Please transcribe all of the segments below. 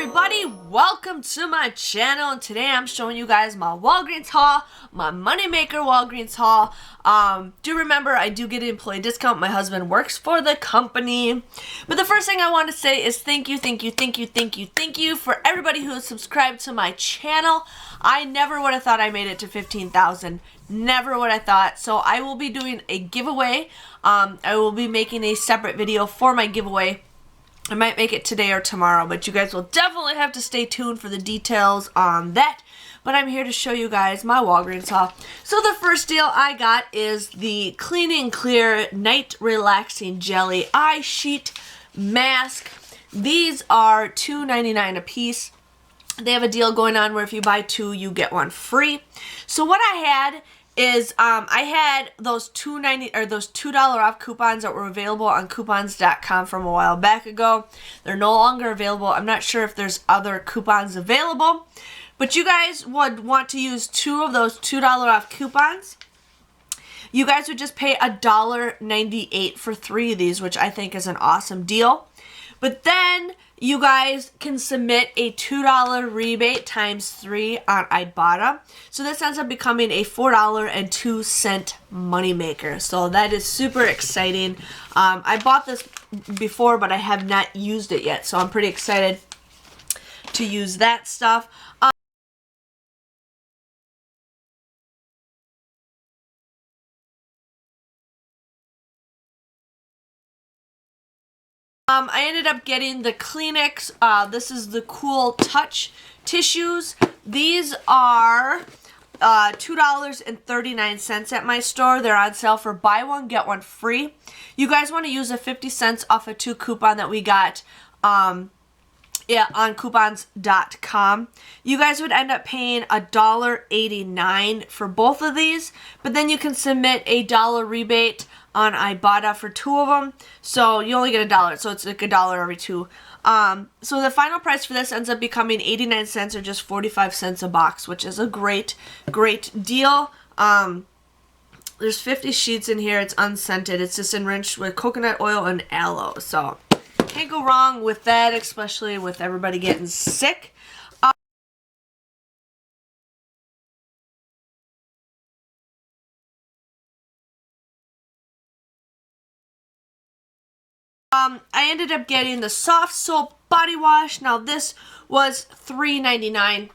everybody, welcome to my channel, and today I'm showing you guys my Walgreens haul, my Moneymaker Walgreens haul. Do remember I do get an employee discount. My husband works for the company. But the first thing I want to say is thank you for everybody who has subscribed to my channel. I never would have thought I made it to 15,000. Never would have thought. So I will be doing a giveaway. I will be making a separate video for my giveaway. I might make it today or tomorrow, but you guys will definitely have to stay tuned for the details on that. But I'm here to show you guys my Walgreens haul. So the first deal I got is the Clean & Clear Night Relaxing Jelly Eye Sheet Mask. These are $2.99 a piece. They have a deal going on where if you buy two, you get one free. So what I had is I had those $2 off coupons that were available on coupons.com from a while back ago. They're no longer available. I'm not sure if there's other coupons available, but you guys would want to use two of those $2 off coupons. You guys would just pay $1.98 for three of these, which I think is an awesome deal. But then you guys can submit a $2 rebate times 3 on Ibotta. So this ends up becoming a $4.02 moneymaker. So that is super exciting. I bought this before, but I have not used it yet. So I'm pretty excited to use that stuff. I ended up getting the Kleenex. This is the Cool Touch tissues. These are $2.39 at my store. They're on sale for buy one, get one free. You guys want to use a 50 cents off a 2 coupon that we got on coupons.com. You guys would end up paying $1.89 for both of these, but then you can submit a $1 rebate on Ibotta for 2 of them, so you only get $1, so it's like $1 every 2. So the final price for this ends up becoming 89 cents or just 45 cents a box, which is a great deal. There's 50 sheets in here. It's unscented. It's just enriched with coconut oil and aloe, so can't go wrong with that, especially with everybody getting sick. I ended up getting the soft soap body wash. Now this was $3.99.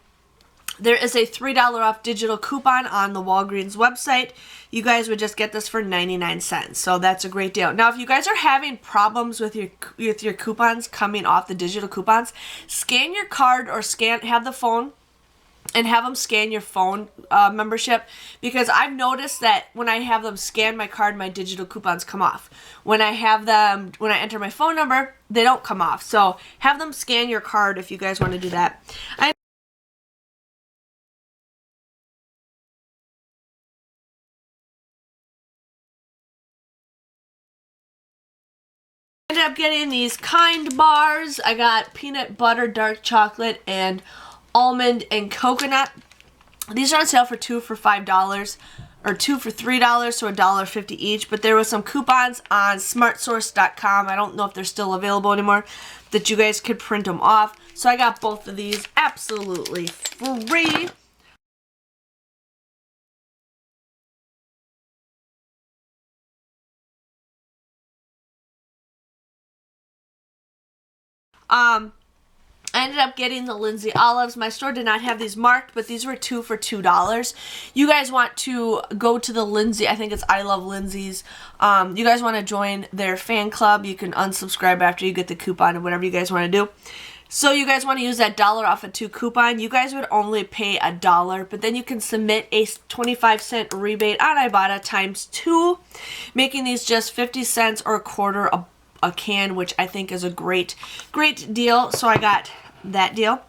There is a $3 off digital coupon on the Walgreens website. You guys would just get this for 99 cents. So that's a great deal. Now if you guys are having problems with your coupons coming off the digital coupons, scan your card or have the phone and have them scan your phone membership, because I've noticed that when I have them scan my card, my digital coupons come off. When I enter my phone number, they don't come off. So have them scan your card if you guys want to do that. I ended up getting these Kind bars. I got peanut butter, dark chocolate, and almond and coconut. These are on sale for 2 for $5 or 2 for $3, so $1.50 each. But there was some coupons on smartsource.com. I don't know if they're still available anymore, that you guys could print them off. So I got both of these absolutely free. I ended up getting the Lindsey olives. My store did not have these marked, but these were 2 for $2. You guys want to go to the Lindsey, I think it's I Love Lindsey's. You guys want to join their fan club. You can unsubscribe after you get the coupon or whatever you guys want to do. So you guys want to use that $1 off a 2 coupon. You guys would only pay $1, but then you can submit a 25-cent rebate on Ibotta times 2, making these just 50 cents or a quarter a can, which I think is a great deal. So I got that deal.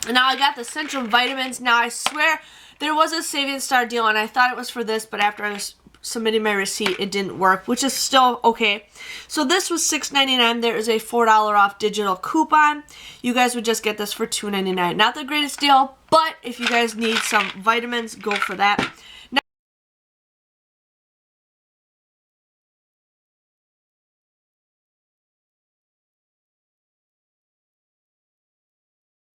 Now I got the Centrum vitamins. Now I swear there was a Savings Star deal and I thought it was for this, but after I was submitting my receipt, it didn't work, which is still okay. So this was $6.99. There is a $4 off digital coupon. You guys would just get this for $2.99. Not the greatest deal, but if you guys need some vitamins, go for that.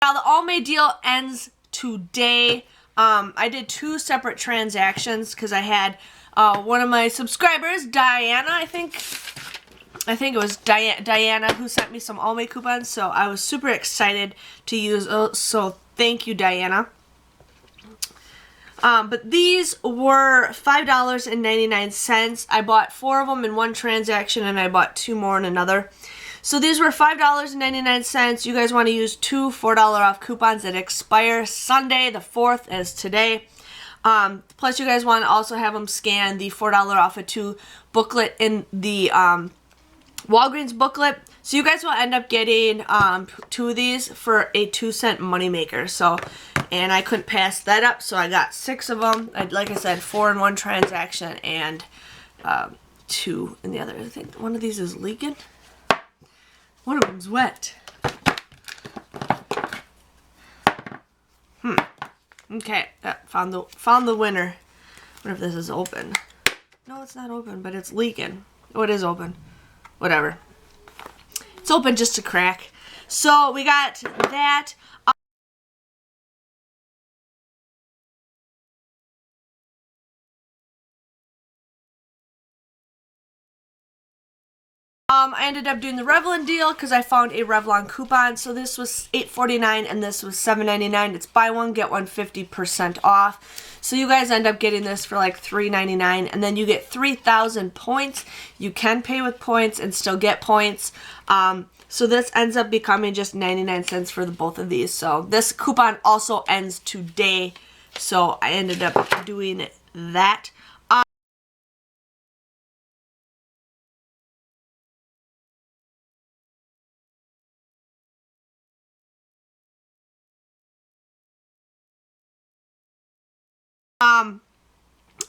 Now the All May deal ends today. I did 2 separate transactions because I had one of my subscribers, Diana, I think it was Diana who sent me some All May coupons, so I was super excited to use those, so thank you, Diana. But these were $5.99. I bought 4 of them in one transaction, and I bought 2 more in another. So these were $5.99. You guys want to use 2 $4 off coupons that expire Sunday, the 4th, as today. Plus, you guys want to also have them scan the $4 off a 2 booklet in the Walgreens booklet. So you guys will end up getting 2 of these for a 2-cent moneymaker. So, and I couldn't pass that up, so I got 6 of them. Like I said, 4 in one transaction and 2 in the other. I think one of these is leaking. One of them's wet. Okay, found the winner. I wonder if this is open. No, it's not open, but it's leaking. Oh, it is open. Whatever. It's open just a crack. So we got that. I ended up doing the Revlon deal because I found a Revlon coupon. So this was $8.49 and this was $7.99. It's buy one, get one 50% off. So you guys end up getting this for like $3.99, and then you get 3,000 points. You can pay with points and still get points. So this ends up becoming just 99 cents for the both of these. So this coupon also ends today. So I ended up doing that.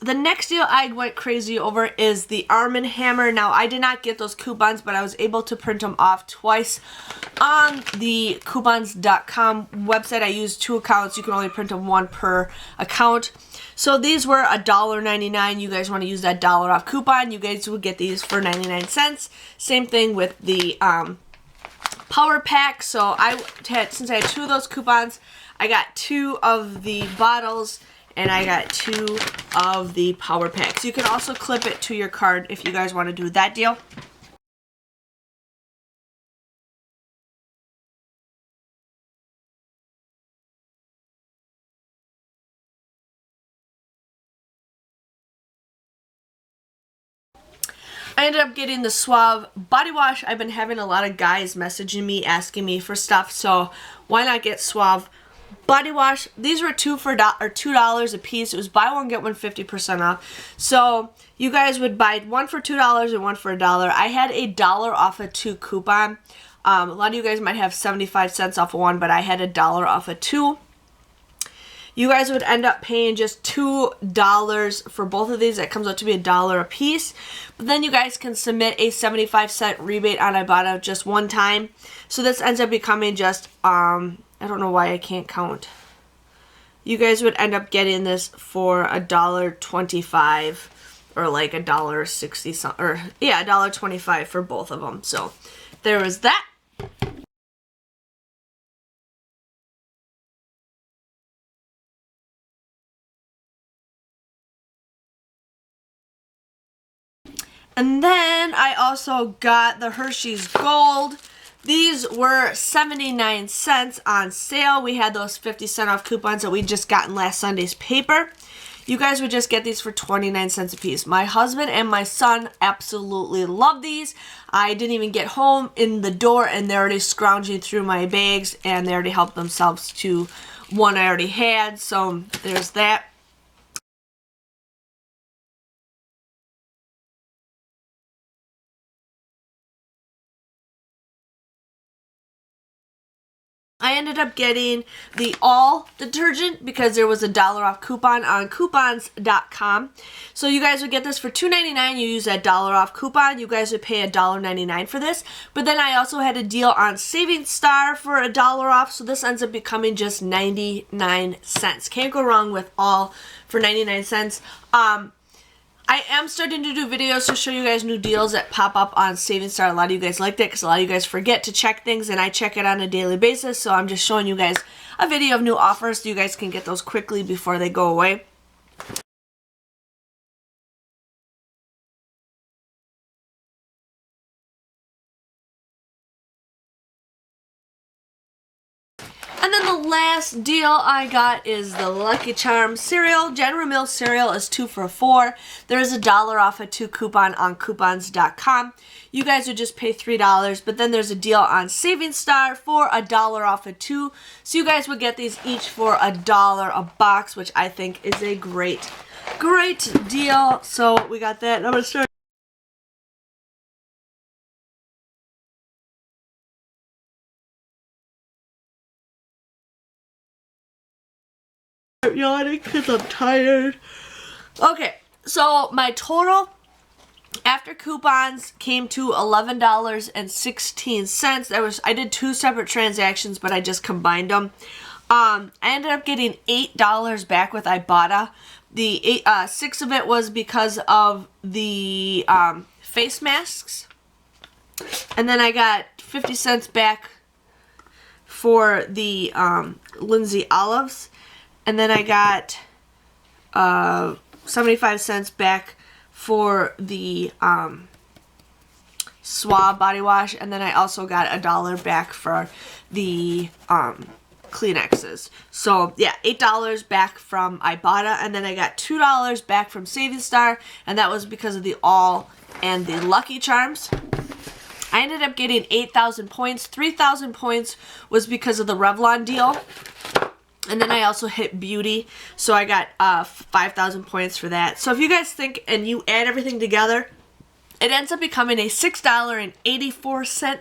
The next deal I went crazy over is the Arm & Hammer. Now, I did not get those coupons, but I was able to print them off twice on the coupons.com website. I used 2 accounts. You can only print them 1 per account. So these were $1.99. You guys want to use that $1 off coupon, you guys would get these for 99 cents. Same thing with the Power Pack. So since I had 2 of those coupons, I got 2 of the bottles, and I got 2 of the Power Packs. You can also clip it to your card if you guys want to do that deal. I ended up getting the Suave body wash. I've been having a lot of guys messaging me, asking me for stuff, so why not get Suave body wash? These were $2 a piece. It was buy one, get one 50% off. So you guys would buy 1 for $2 and 1 for $1. I had a $1 off a 2 coupon. A lot of you guys might have 75 cents off of 1, but I had a $1 off a 2. You guys would end up paying just $2 for both of these. That comes out to be $1 a piece. But then you guys can submit a 75-cent rebate on I bought it just one time. So this ends up becoming just I don't know why I can't count. You guys would end up getting this for $1.25 or like $1.60 something, or yeah, $1.25 for both of them. So there was that. And then I also got the Hersheys Gold. These were 79 cents on sale. We had those 50-cent off coupons that we just got in last Sunday's paper. You guys would just get these for 29 cents a piece. My husband and my son absolutely love these. I didn't even get home in the door and they're already scrounging through my bags, and they already helped themselves to one I already had. So there's that. I ended up getting the all detergent because there was a $1 off coupon on coupons.com. So you guys would get this for $2.99. You use that $1 off coupon. You guys would pay $1.99 for this. But then I also had a deal on Saving Star for $1 off. So this ends up becoming just 99 cents. Can't go wrong with all for 99 cents. I am starting to do videos to show you guys new deals that pop up on Saving Star. A lot of you guys liked it because a lot of you guys forget to check things, and I check it on a daily basis. So I'm just showing you guys a video of new offers so you guys can get those quickly before they go away. And then the last deal I got is the Lucky Charms cereal. General Mills cereal is 2 for $4. There is a $1 off a 2 coupon on coupons.com. You guys would just pay $3, but then there's a deal on Saving Star for a $1 off a 2. So you guys would get these each for $1 a box, which I think is a great deal. So we got that. And I'm going to start. Yawning because I'm tired. Okay, so my total after coupons came to $11.16. I did 2 separate transactions, but I just combined them. I ended up getting $8 back with Ibotta. The 6 of it was because of the face masks, and then I got 50 cents back for the Lindsey olives. And then I got 75 cents back for the Suave body wash. And then I also got $1 back for the Kleenexes. So yeah, $8 back from Ibotta. And then I got $2 back from Saving Star. And that was because of the All and the Lucky Charms. I ended up getting 8,000 points. 3,000 points was because of the Revlon deal. And then I also hit beauty, so I got 5,000 points for that. So if you guys think and you add everything together, it ends up becoming a $6.84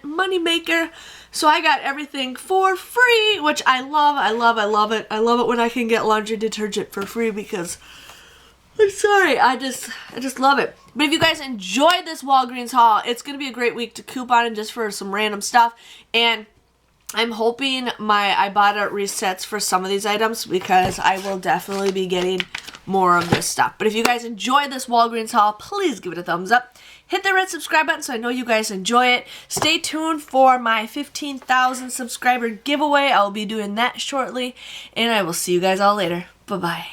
moneymaker. So I got everything for free, which I love. I love it. I love it when I can get laundry detergent for free because I'm sorry, I just love it. But if you guys enjoyed this Walgreens haul, it's gonna be a great week to coupon just for some random stuff. And I'm hoping my Ibotta resets for some of these items because I will definitely be getting more of this stuff. But if you guys enjoyed this Walgreens haul, please give it a thumbs up. Hit the red subscribe button so I know you guys enjoy it. Stay tuned for my 15,000 subscriber giveaway. I'll be doing that shortly. And I will see you guys all later. Bye-bye.